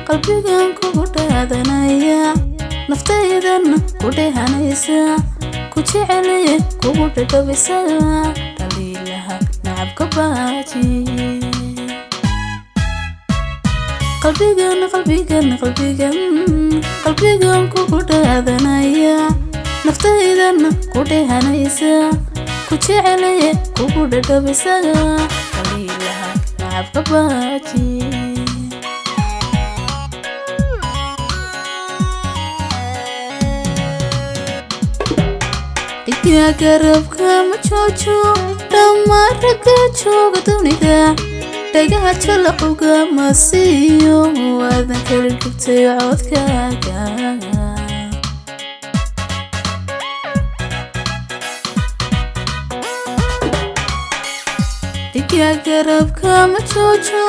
qalbigan kugu dhaadanaya naftaydan ku dheehanaysa ku jecel kugu dhadhabisa dhaliilaha nacabka baaji qalbigan kugu dhaadanaya naftaydan ku dheehanaysa ku jecel kugu dhadhabisa dhaliilaha nacabka baaji يا قربك مجوجو لما رجعتو قدونيدا تجاه تلقوك مسيو وذاك الكبت يعودك يا قربك مجوجو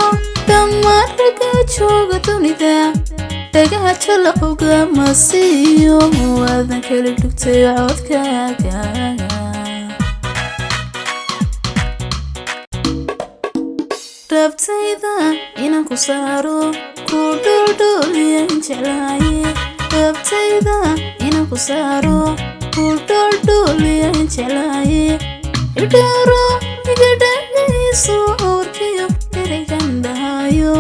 لما رجعتو قدونيدا تجاه تلقوك مسيو وذاك الكبت يعودك rabtayda inaan ku saaro ku dholdholiyan jeclaaye rabtayda inaan ku saaro ku dholdholiyan jeclaaye idharo iga dhagayso warkiyo ereygan dhahayo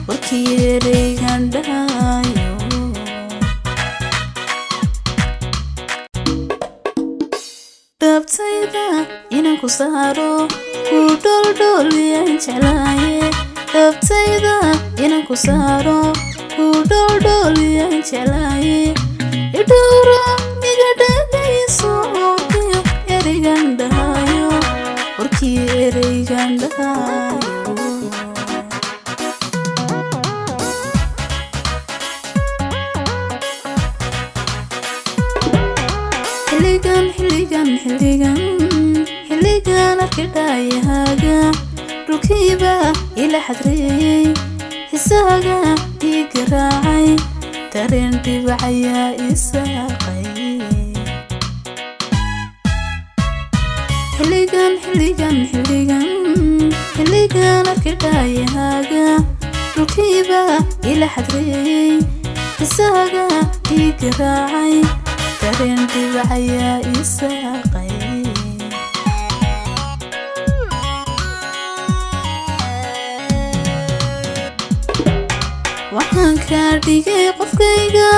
warkiyo ereygan dhahayo rabtayda inaan ku saaro ku dholdholiyan jeclaaye rabtayda inaan ku saaro ku dholdholiyan jeclaaye idhowro iga dhagayso warkiyo ereygan dhahayo warkiyo ereygan dhahayo xilligan arkidhaayahaaga dhulkiiba ila xadreeyey xisaaga ii garaacay dareen dhibacayaa ii saaqay xilligan arkidhaayahaaga dhulkiiba ila xadreeyey xisaaga ii garaacay dareen dhibacayaa ii saaqay waxaan ka dhigay qofkayga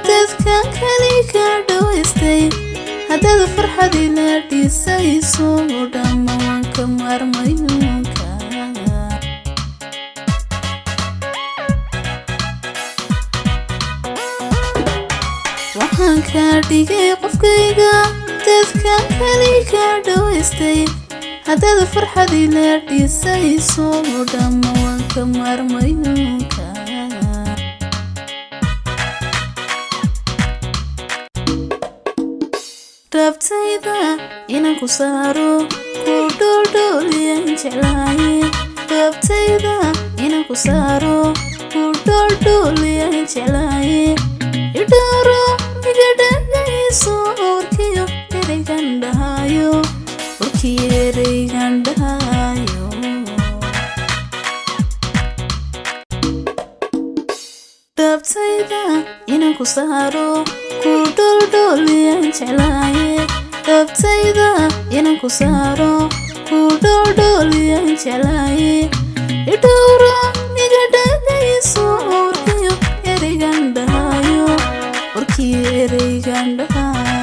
dadkan kali ka dhawaystay haddaad farxad ila dhisayso dhamma waan ka maarmayunka waxaan ka dhigay qofkayga dadkan kali ka dhawaystay haddaad farxad ila dhisayso dhamma waan ka maarmayunka rabtayda inaan ku saaro ku dholdholiyan jeclaaye rabtayda inaan ku saaro ku dholdholiyan jeclaaye idhowro iga dhagayso warkiyo ereygan dhahayo warkiyo ereygan dhahayo rabtayda inaan ku saaro ku dholdholiyan jeclaaye rabtayda inaan ku saaro ku dholdholiyan jeclaaye idhowro iga dhagayso warkiyo ereygan dhahayo warkiyo ereygan dhahayo